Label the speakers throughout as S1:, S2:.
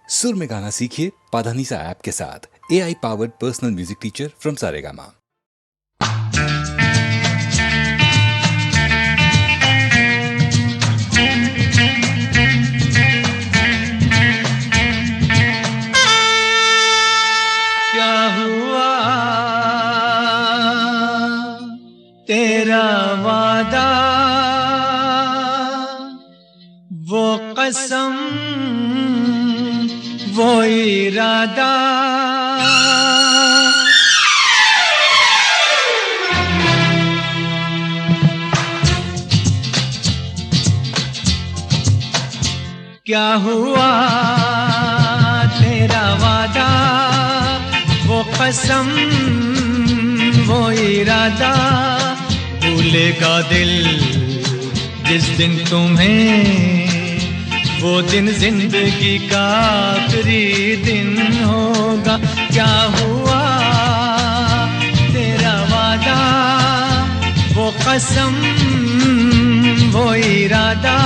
S1: सुर में गाना सीखिए पाधानीसा ऐप के साथ। AI powered personal music teacher from Saregama.
S2: क्या हुआ तेरा वादा, वो कसम, वो इरादा, क्या हुआ तेरा वादा, वो कसम, वो इरादा, भूलेगा दिल जिस दिन तुम्हें, वो दिन जिंदगी का आखिरी दिन होगा। क्या हुआ तेरा वादा, वो कसम, वो इरादा।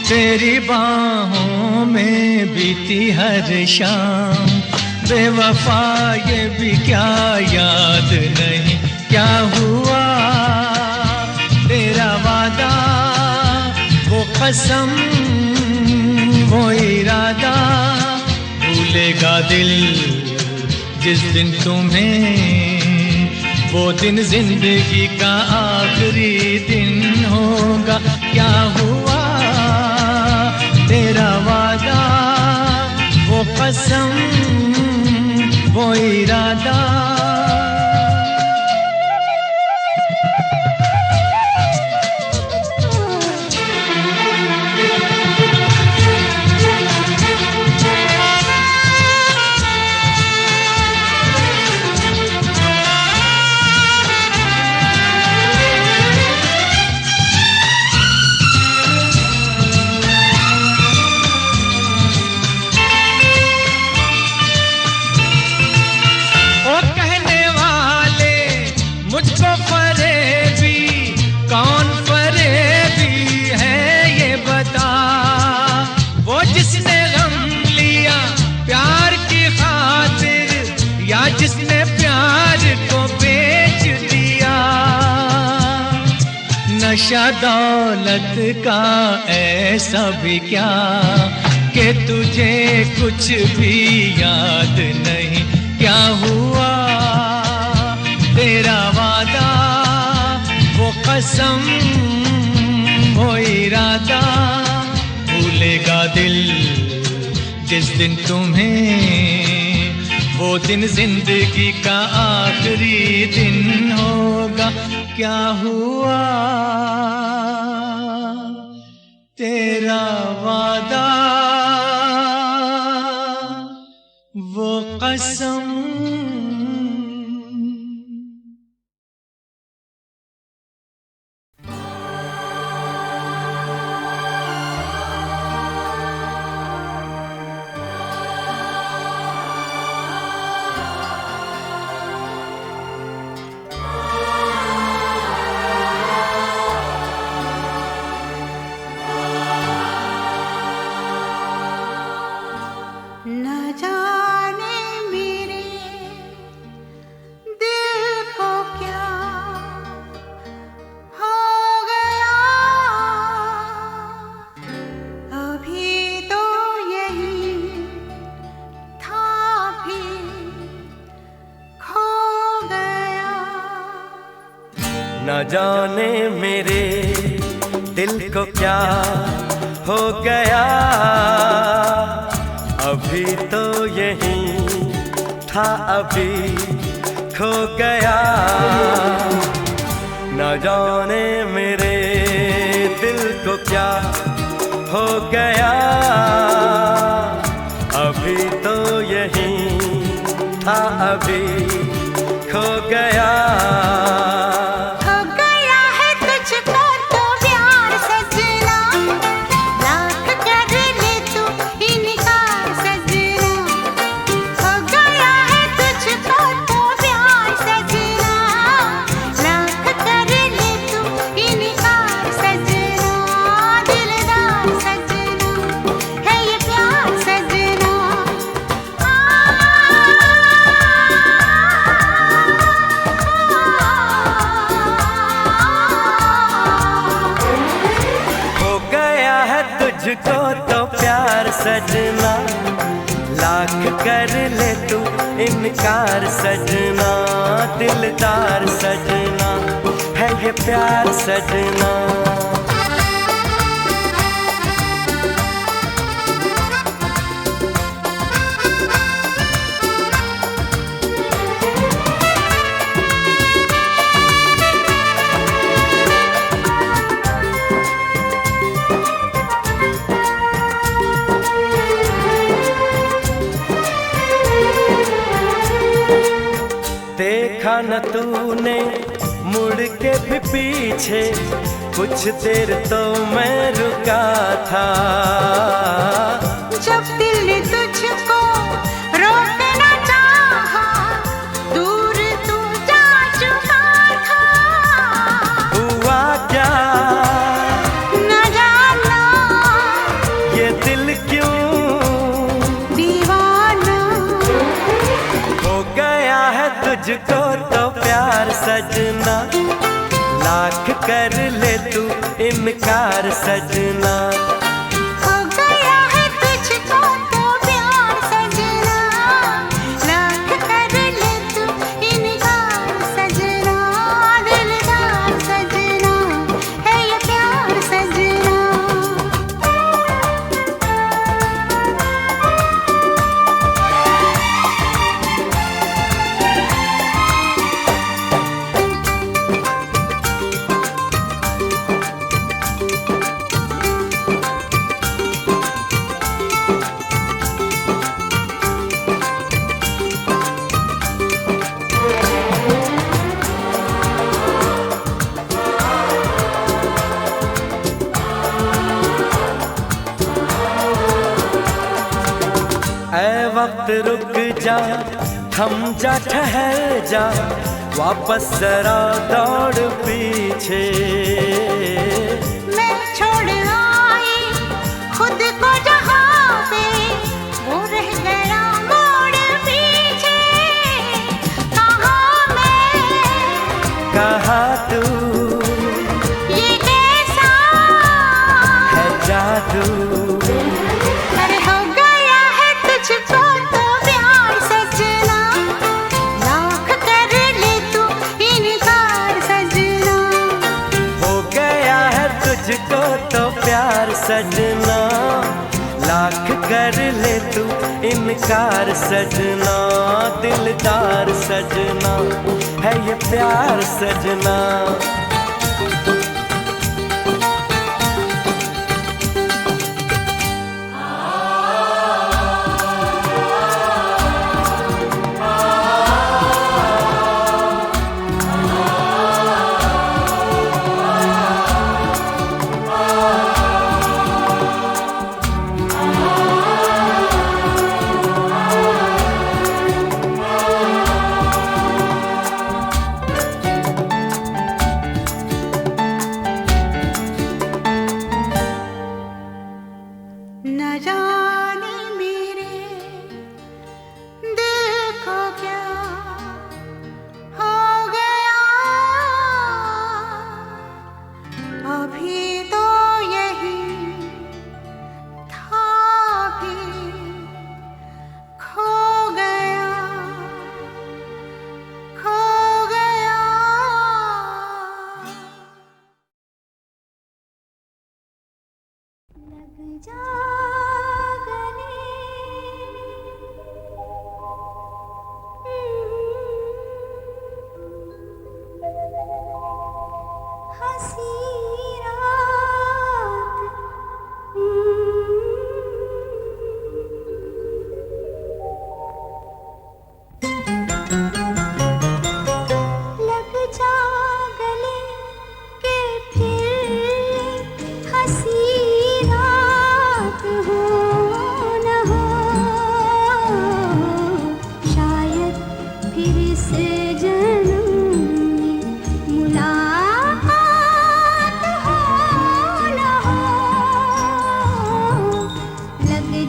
S2: तेरी बाहों में बीती हर शाम, बेवफा ये भी क्या याद नहीं। क्या हुआ तेरा वादा, वो कसम, वो इरादा, भूलेगा दिल जिस दिन तुम्हें, वो दिन जिंदगी का आखिरी दिन होगा। क्या हुआ तेरा वादा, वो कसम, वो इरादा। जिसने प्यार को बेच दिया, नशा दौलत का ऐसा भी क्या कि तुझे कुछ भी याद नहीं। क्या हुआ तेरा वादा, वो कसम, वो इरादा, भूलेगा दिल जिस दिन तुम्हें, वो दिन जिंदगी का आखिरी दिन होगा। क्या हुआ तेरा वादा, वो कसम।
S3: न जाने मेरे जाने मेरे दिल को क्या हो गया, अभी तो यही था अभी खो गया। न जाने मेरे दिल को क्या हो गया, अभी तो यही था अभी खो गया। तुझको तो प्यार सजना, लाख कर ले तू इनकार सजना, दिलदार सजना है ये प्यार सजना। देखा न तूने मुड़ के भी पीछे, कुछ देर तो मैं रुका था।
S4: जब दिल ने तुझको रोकना चाहा, दूर तू जा चुका था।
S3: हुआ क्या
S4: न जाना,
S3: ये दिल क्यों
S4: दीवाना
S3: हो गया है तुझको तो प्यार सजना, लाख कर ले तू इनकार सजना।
S4: हो गया है तुझको तो प्यार सजना, लाख कर ले तू इनकार सजना, दिलदार सजना है ये प्यार सजना।
S3: ऐ वक्त रुक जा, थम जा, ठहर जा, वापस जरा दौड़ पीछे।
S4: मैं छोड़ आई खुद को जहाँ पे, वो रह गया मोड़ पीछे। कहाँ मैं
S3: कहाँ तू,
S4: ये कैसा
S3: है जादू।
S4: अरे हो गया है तुझको तो प्यार सजना, लाख कर ले तू इनकार सजना।
S3: हो गया है तुझको तो प्यार सजना, लाख कर ले तू इनकार सजना, दिलदार सजना है ये प्यार सजना।
S4: न जाने मेरे दिल को क्या हो गया, अभी तो यही था भी खो गया, खो गया।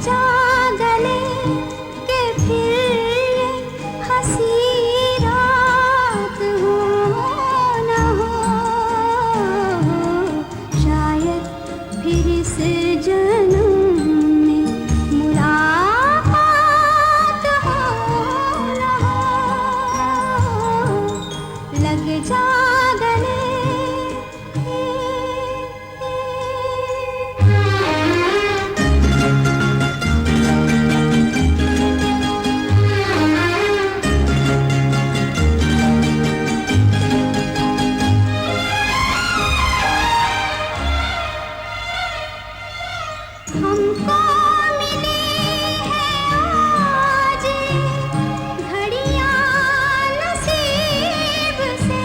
S4: जा गले के फिर हंसी रात हो न हो, शायद फिर इस जन्म में मुलाकात हो न हो, लग जा गले। हमको मिली है आज घड़ियां नसीब से,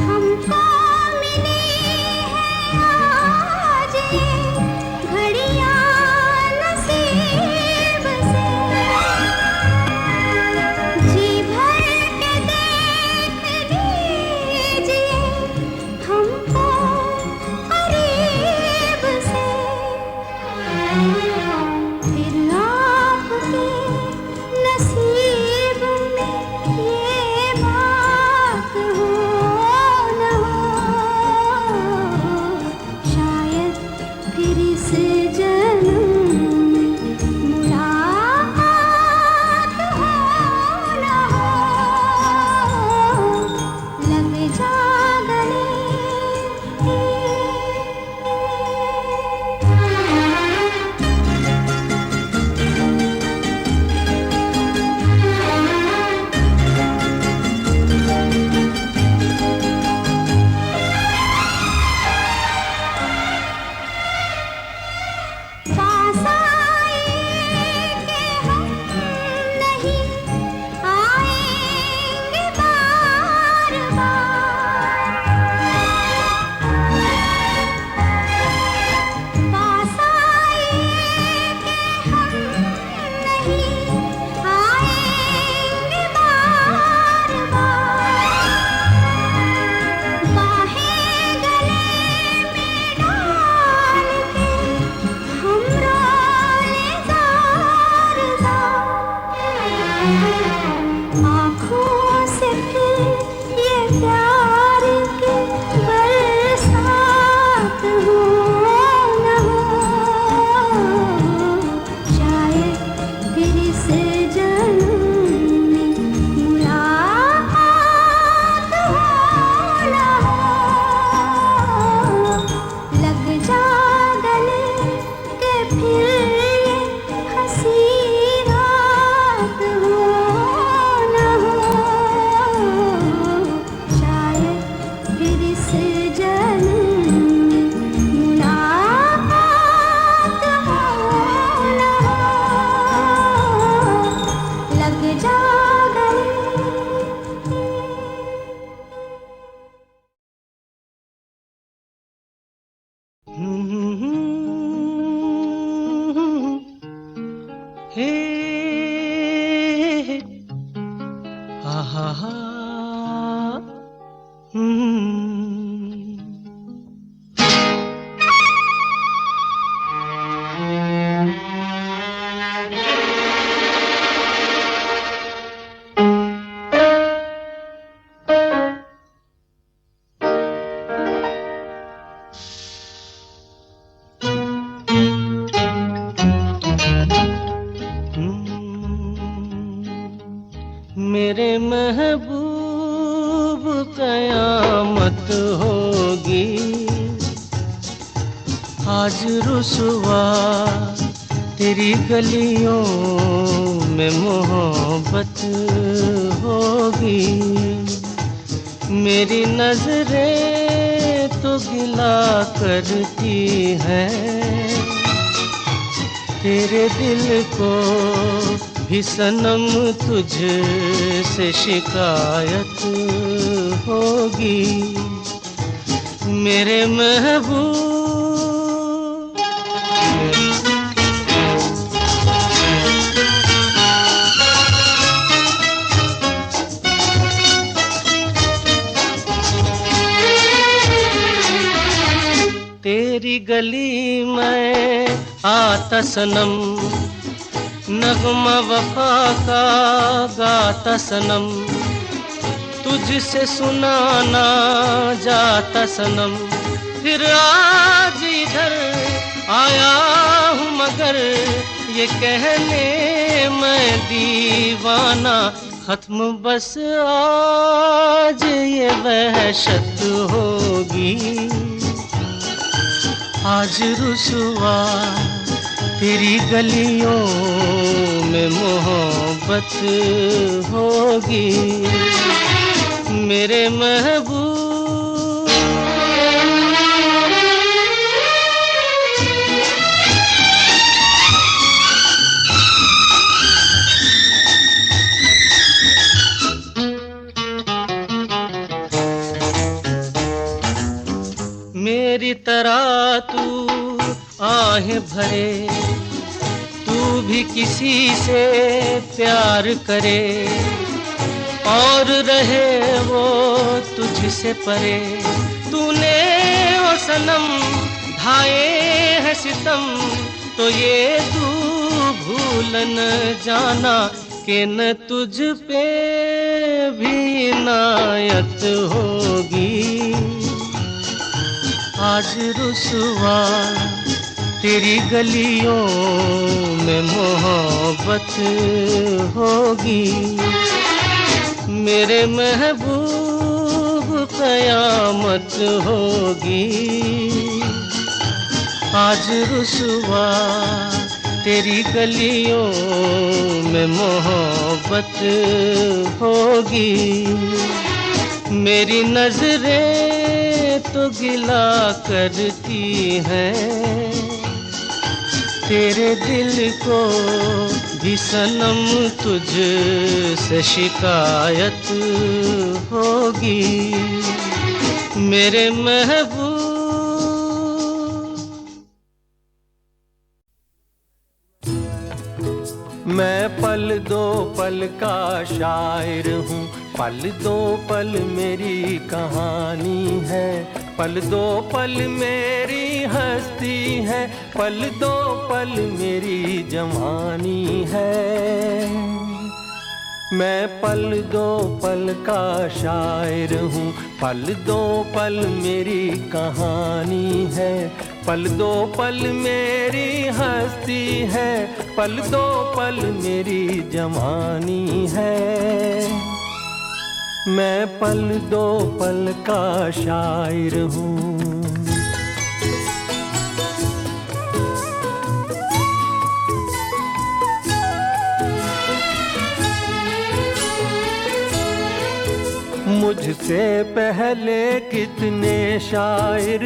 S4: हमको मिली है आज घड़ियां नसीब से, जी भर के देख लीजिए हमको करीब से, फिर आपके नसीब में ये बात हो न हो, शायद फिर इस जन्म में मुलाकात हो न हो, लग जा गले। पास आए कि हम नहीं आएंगे बार बार, पास आए कि हम नहीं आएंगे बार बार, बाहें गले में डाल के हम रोले जार जार, आँखों से फिर ये प्यार के बरसात हो न हो, शायद फिर इस जन्म में मुलाकात हो न हो, लग जा गले के फिर ये हंसी रात हो न हो, शायद फिर इस जन्म में मुलाकात हो न हो, लग जा गले।
S2: हे हा हा हा मेरे महबूब कयामत होगी आज रुसवा तेरी गलियों में मोहब्बत होगी, मेरी नजरें तो गिला करती हैं, तेरे दिल को भी सनम तुझसे शिकायत होगी, मेरे महबूब। तेरी गली में आता सनम, नगमा वफा का गाता सनम, तुझसे सुनाना जाता सनम। फिर आज इधर आया हूँ मगर ये कहने मैं दीवाना, खत्म बस आज ये वहशत होगी। आज रुसवा तेरी गलियों में मोहब्बत होगी मेरे महबूब। मेरी तरह तू आहें भरे, तू भी किसी से प्यार करे और रहे वो तुझसे परे। तूने ओ सनम ढाए हैं सितम, तो ये तू भूल न जाना कि न तुझ पे भी इनायत होगी। आज रुसवा तेरी गलियों में मोहब्बत होगी मेरे महबूब, कयामत होगी। आज रुसवा तेरी गलियों में मोहब्बत होगी। मेरी नजरें तो गिला करती हैं, तेरे दिल को भी सनम तुझ से शिकायत होगी मेरे महबूब।
S3: मैं पल दो पल का शायर हूँ, पल दो पल मेरी कहानी है, पल दो पल मेरी हस्ती है, पल दो पल मेरी जवानी है। मैं पल दो पल का शायर हूँ, पल दो पल मेरी कहानी है, पल दो पल मेरी हस्ती है, पल दो पल मेरी जवानी है। मैं पल दो पल का शायर हूँ। मुझसे पहले कितने शायर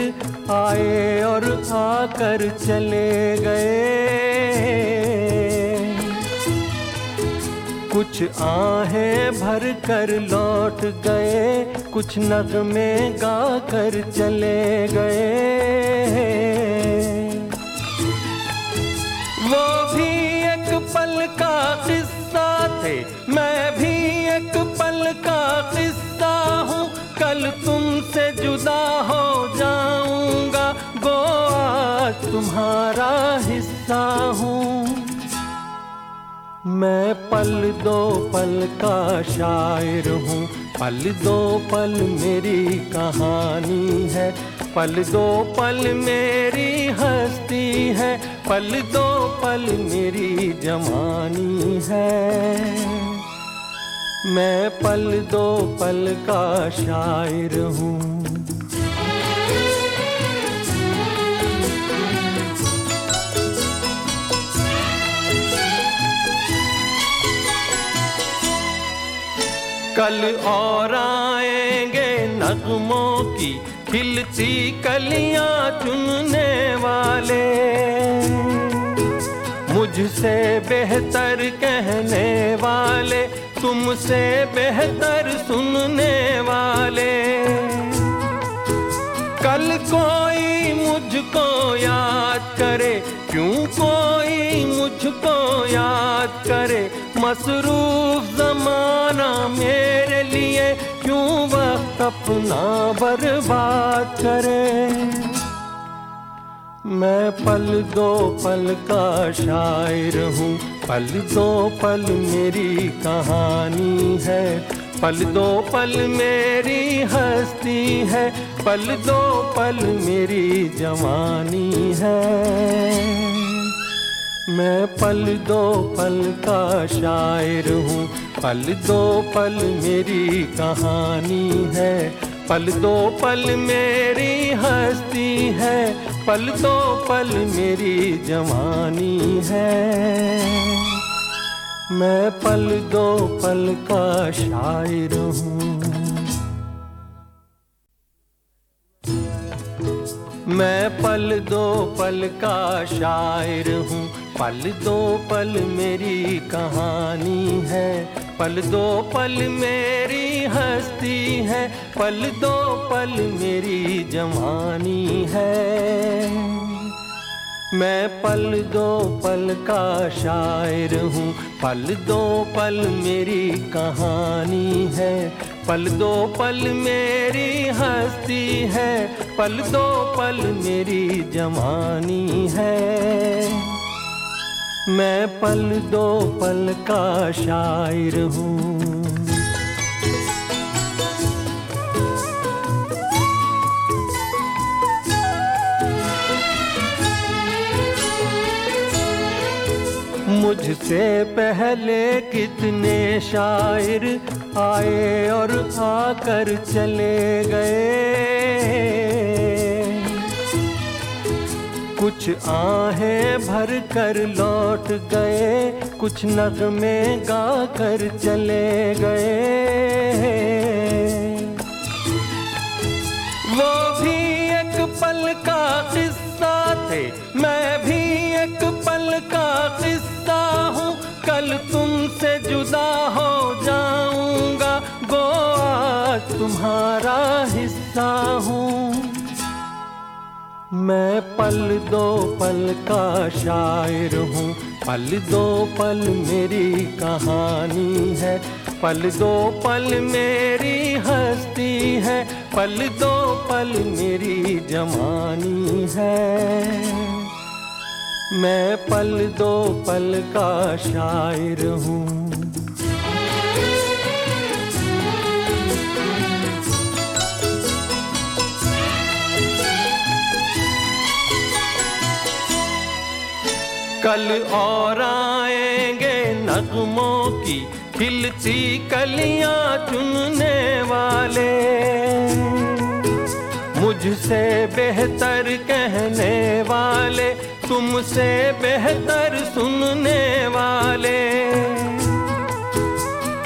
S3: आए और आकर चले गए, कुछ आहें भर कर लौट गए, कुछ नगमे गा कर चले गए। वो भी एक पल का किस्सा थे, मैं भी एक पल का किस्सा हूँ। कल तुमसे जुदा हो जाऊंगा, गो आज तुम्हारा हिस्सा हूँ। मैं पल दो पल का शायर हूँ, पल दो पल मेरी कहानी है, पल दो पल मेरी हस्ती है, पल दो पल मेरी जवानी है। मैं पल दो पल का शायर हूँ। कल और आएंगे नगमों की खिलती कलियां चुनने वाले, मुझसे बेहतर कहने वाले, तुमसे बेहतर सुनने वाले। कल कोई मुझको याद करे, क्यों कोई मुझको याद करे, मसरूफ ज़माना मेरे लिए क्यों वक्त अपना बर्बाद करे। मैं पल दो पल का शायर हूँ, पल दो पल मेरी कहानी है, पल दो पल मेरी हस्ती है, पल दो पल मेरी जवानी है। मैं पल दो पल का शायर हूँ, पल दो पल मेरी कहानी है, पल दो पल मेरी हस्ती है, पल दो पल मेरी जवानी है। मैं पल दो पल का शायर हूँ। मैं पल दो पल का शायर हूँ, पल दो पल मेरी कहानी है, पल दो पल मेरी हस्ती है, पल दो पल मेरी जवानी है। मैं पल दो पल का शायर हूँ, पल दो पल मेरी कहानी है, पल दो पल मेरी हस्ती है, पल दो पल मेरी जवानी है। मैं पल दो पल का शायर हूँ। मुझसे पहले कितने शायर आए और आकर चले गए, कुछ आहें भर कर लौट गए, कुछ नगमे गा कर चले गए। वो भी एक पल का किस्सा थे, मैं भी एक पल का किस्सा हूँ, कल तुमसे जुदा हो जाऊंगा, गो आज तुम्हारा हिस्सा हूँ। मैं पल दो पल का शायर हूँ, पल दो पल मेरी कहानी है, पल दो पल मेरी हस्ती है, पल दो पल मेरी जवानी है। मैं पल दो पल का शायर हूँ। कल और आएंगे नगमों की खिलती कलियां चुनने वाले, मुझसे बेहतर कहने वाले, तुमसे बेहतर सुनने वाले।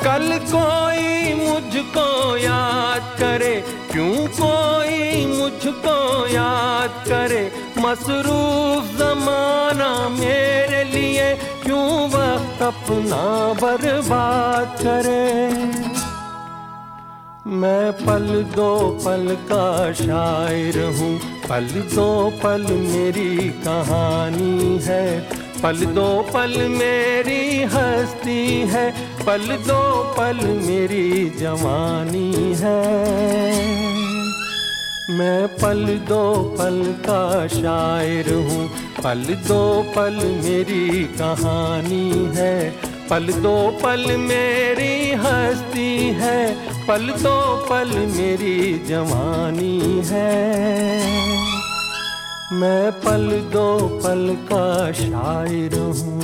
S3: कल कोई मुझको याद करे, क्यों कोई मुझको याद करे, मसरूफ ज़माना मेरे लिए क्यों वक्त अपना बर्बाद करे। मैं पल दो पल का शायर हूँ, पल दो पल मेरी कहानी है, पल दो पल मेरी हस्ती है, पल दो पल मेरी जवानी है। मैं पल दो पल का शायर हूँ, पल दो पल मेरी कहानी है, पल दो पल मेरी हस्ती है, पल दो पल मेरी जवानी है। मैं पल दो पल का शायर हूँ।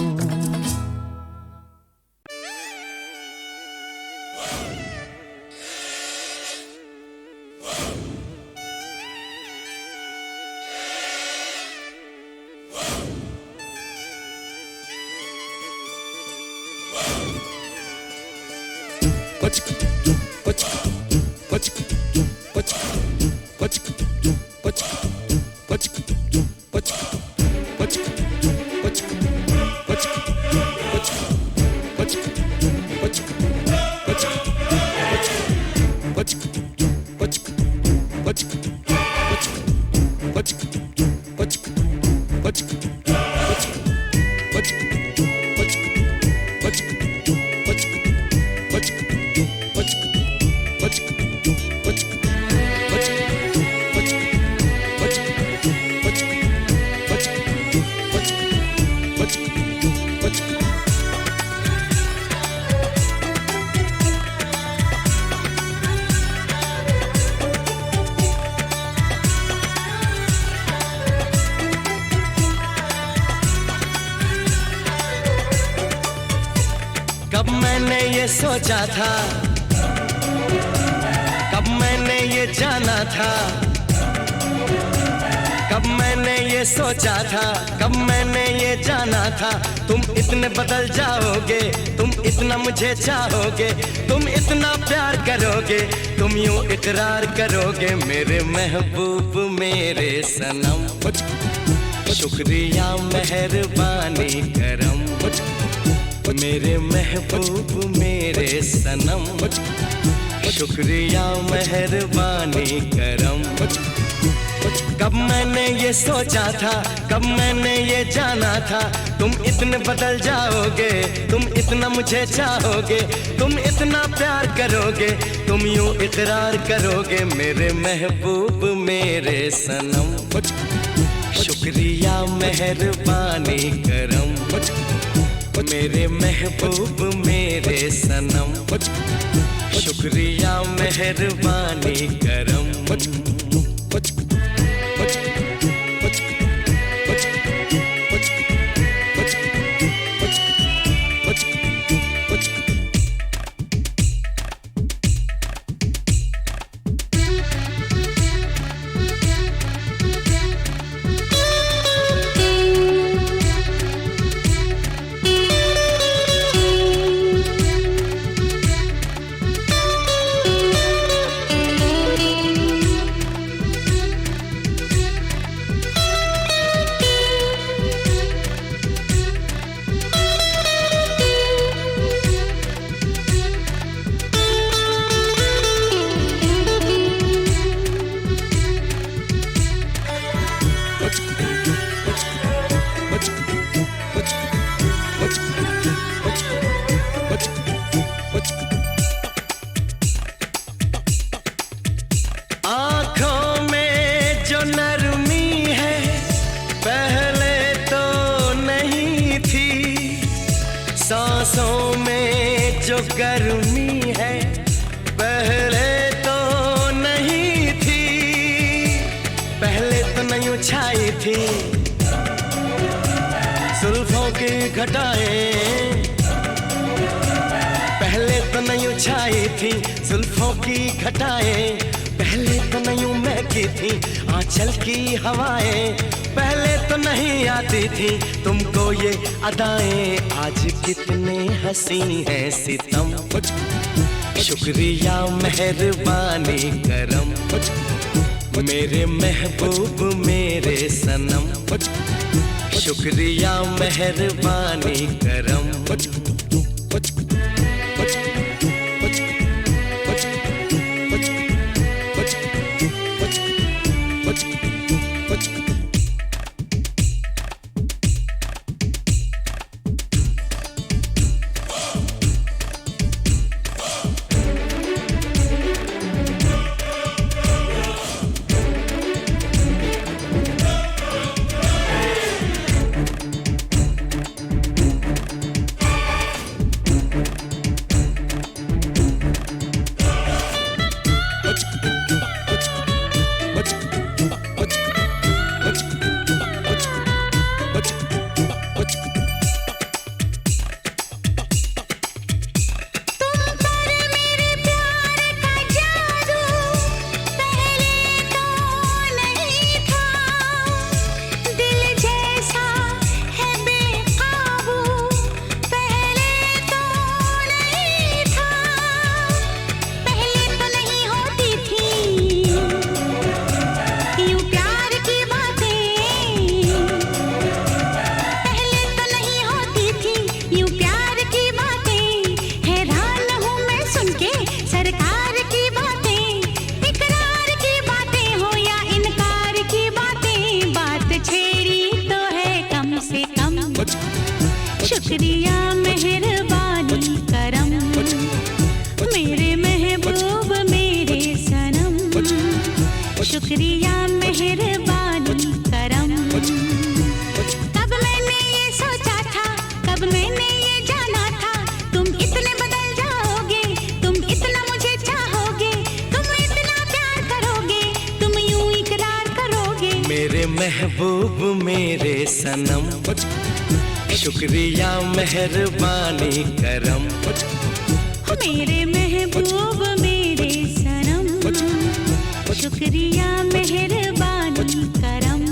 S5: मैंने ये सोचा था, कब मैंने ये जाना था, कब मैंने ये सोचा था, कब मैंने ये जाना था, तुम इतने बदल जाओगे, तुम इतना मुझे चाहोगे, तुम इतना प्यार करोगे, तुम यूं इकरार करोगे मेरे महबूब मेरे सनम। शुक्रिया मेहरबानी करम, मेरे महबूब मेरे सनम। शुक्रिया मेहरबानी करम। कब मैंने ये सोचा था, कब मैंने ये जाना था, तुम इतने बदल जाओगे, तुम इतना मुझे चाहोगे, तुम इतना प्यार करोगे, तुम यूं इकरार करोगे मेरे महबूब मेरे सनम। शुक्रिया मेहरबानी करम, मेरे महबूब मेरे सनम। शुक्रिया मेहरबानी करम। आँखों में जो नरमी है पहले तो नहीं थी, सांसों में जो गर्मी है पहले तो नहीं थी, पहले तो नहीं छाई थी जुल्फों की घटाएं, पहले तो नहीं छाई थी जुल्फों की घटाएं, पहले तो नहीं महकी थी आंचल की हवाएं, पहले तो नहीं आती थी तुमको ये अदाएं, आज कितने हंसी हैं सितम। शुक्रिया मेहरबानी करम, मेरे महबूब मेरे सनम। शुक्रिया मेहरबानी करम।
S4: शुक्रिया मेहरबानी करम, मेरे महबूब मेरे सनम। शुक्रिया मेहरबानी करम। कब मैंने ये सोचा था, कब मैंने ये जाना था, तुम इतने बदल जाओगे, तुम इतना मुझे चाहोगे, तुम इतना प्यार करोगे, तुम यूं इकरार करोगे
S5: मेरे महबूब मेरे सनम। शुक्रिया मेहरबानी करम,
S4: मेरे महबूब मेरे सनम, शुक्रिया मेहरबानी करम।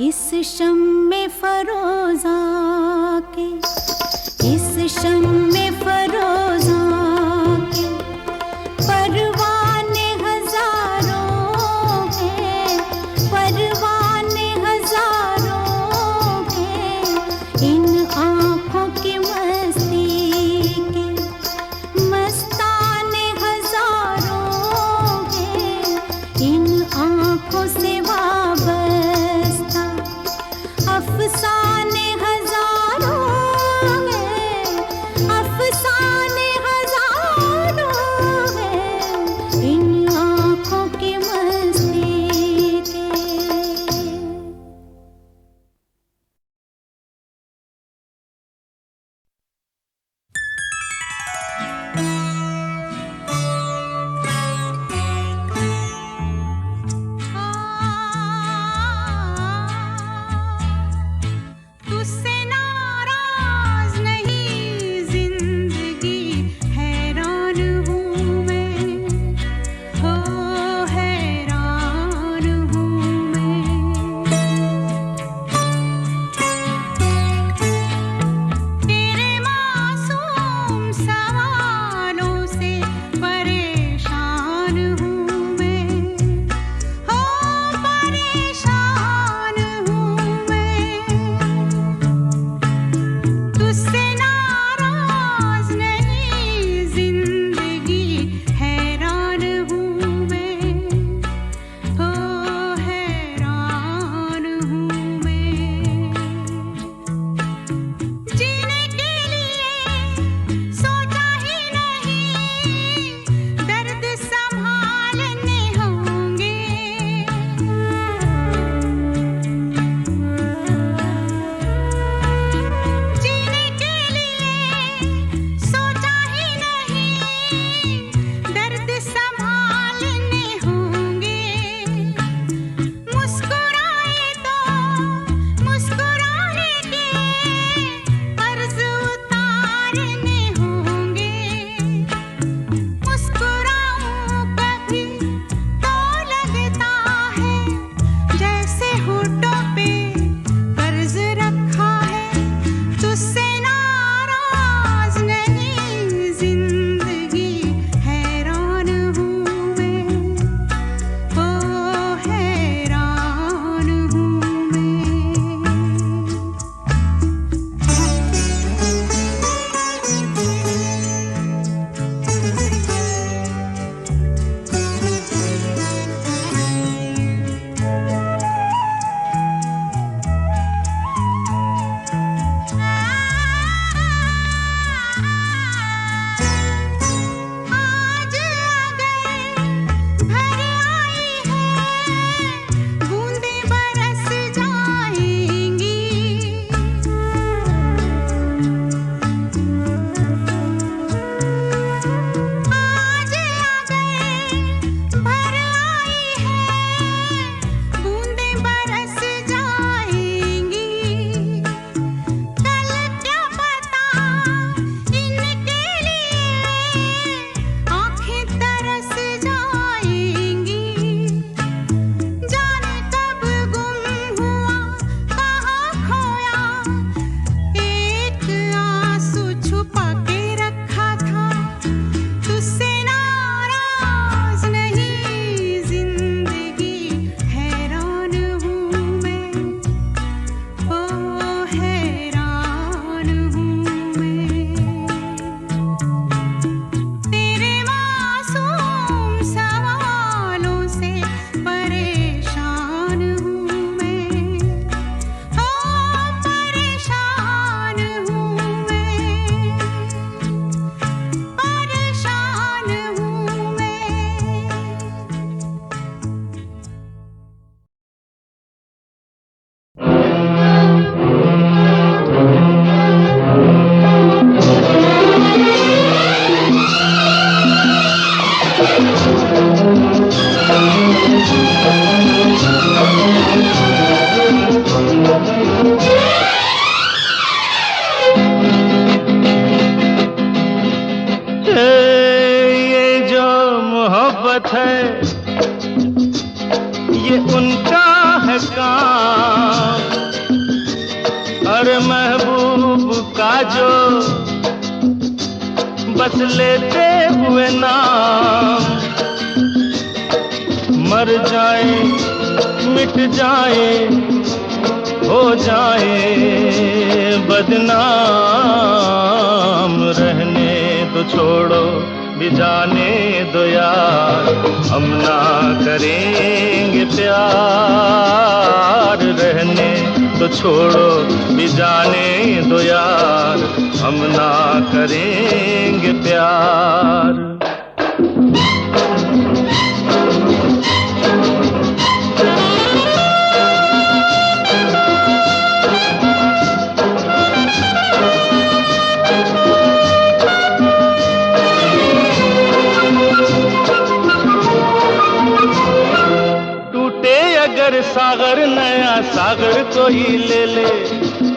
S4: इस शम्मे फरोज़ा के, इस शम्मे फरोज़ा के परवाने हजारों हैं, परवाने हजारों हैं। इन आँखों की मस्ती के मस्ताने हजारों हैं, इन आँखों से वाबस्ता अफसाने हजारों हैं, अफसाने
S2: जो बस लेते हुए नाम मर जाए मिट जाए हो जाए बदनाम। रहने तो छोड़ो भी जाने दो यार, हम ना करेंगे प्यार। रहने तो छोड़ो भी जाने दो यार, हम ना करेंगे प्यार। अगर सागर नया सागर कोई ले ले,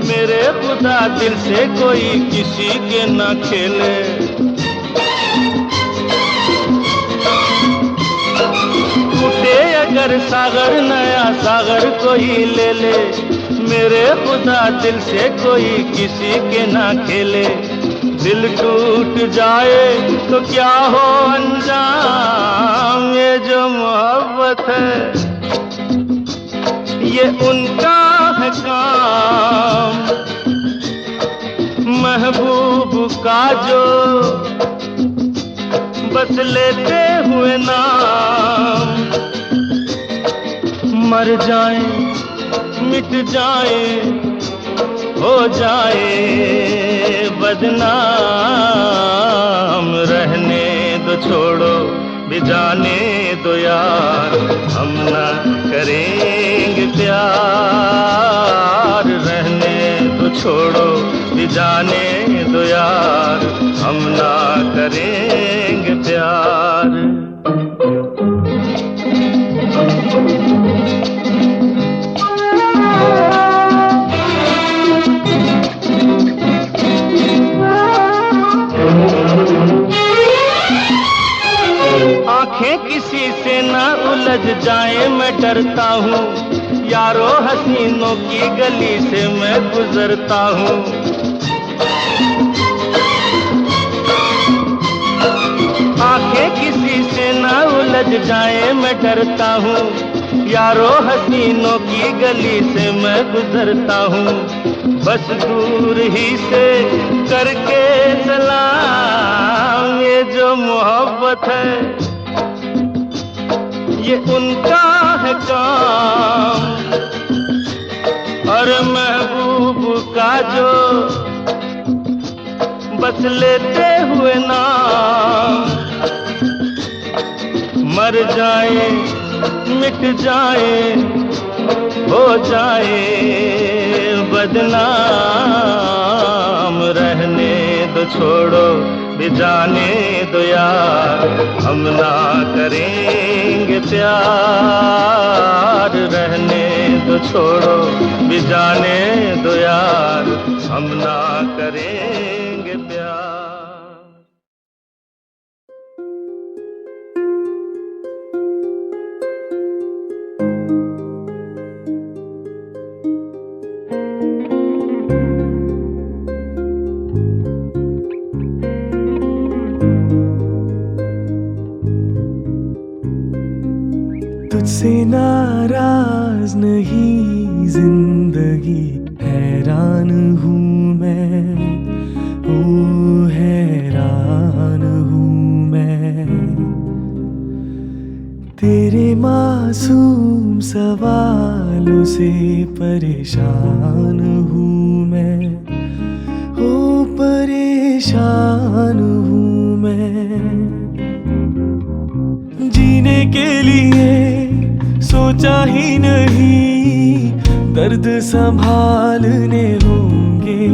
S2: मेरे खुदा दिल से कोई किसी के ना खेले। टूटे अगर सागर नया सागर कोई ले ले, मेरे खुदा दिल से कोई किसी के ना खेले। दिल टूट जाए तो क्या हो अंजाम, ये जो मोहब्बत है ये उनका है काम। महबूब का जो बस लेते हुए नाम मर जाए मिट जाए हो जाए बदनाम। रहने दो छोड़ो भी जाने दो यार, हम ना करेंगे प्यार। रहने तो छोड़ो भी जाने दो यार, हम ना करेंगे प्यार। आंखें किसी से ना उलझ जाए मैं डरता हूँ, यारो हसीनों की गली से मैं गुजरता हूँ। आंखें किसी से ना उलझ जाए मैं डरता हूँ, यारो हसीनों की गली से मैं गुजरता हूँ। बस दूर ही से करके सलाम, ये जो मोहब्बत है ये उनका है काम। और महबूब का जो बस लेते हुए नाम मर जाए मिट जाए हो जाए बदनाम। रहने दो छोड़ो भी जाने दो यार, हम ना करेंगे प्यार। रहने दो छोड़ो भी जाने दो यार, हम ना करेंगे प्यार।
S3: तुझसे नाराज नहीं जिंदगी, हैरान हूँ मैं, ओ हैरान हूँ मैं। तेरे मासूम सवालों से परेशान हूँ मैं, ओ परेशान हूँ मैं। जीने के लिए सोचा ही नहीं, दर्द संभालने होंगे।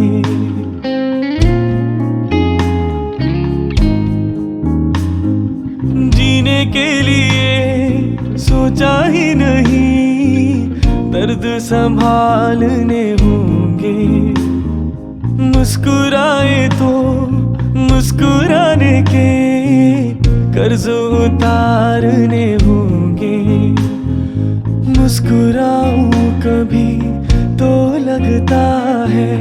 S3: जीने के लिए सोचा ही नहीं, दर्द संभालने होंगे। मुस्कुराए तो मुस्कुराने के कर्ज उतारने होंगे। मुस्कुराऊं कभी तो लगता है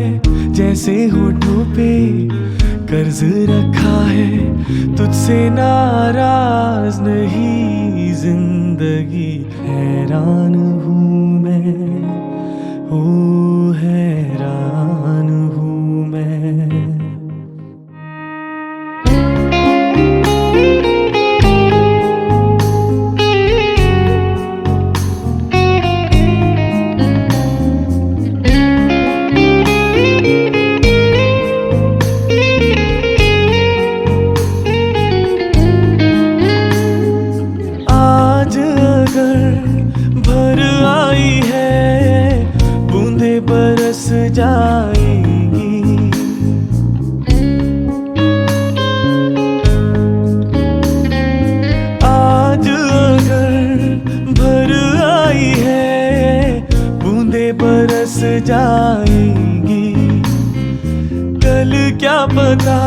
S3: जैसे होठों पे कर्ज रखा है, तुझसे नाराज नहीं जिंदगी। हैरान हूँ मैं, ओ हैरान हूँ मैं। भर आई है बूंदे बरस जाएंगी, आज अगर भर आई है बूंदे बरस जाएंगी। कल क्या पता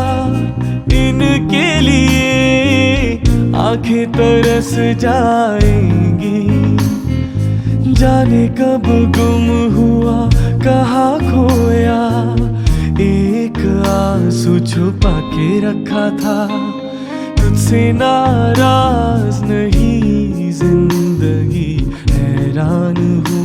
S3: इनके लिए आंखें तरस जाएंगी। जाने कब गुम हुआ कहाँ खोया, एक आंसू छुपा के रखा था। तुझसे नाराज नहीं जिंदगी, हैरान हूँ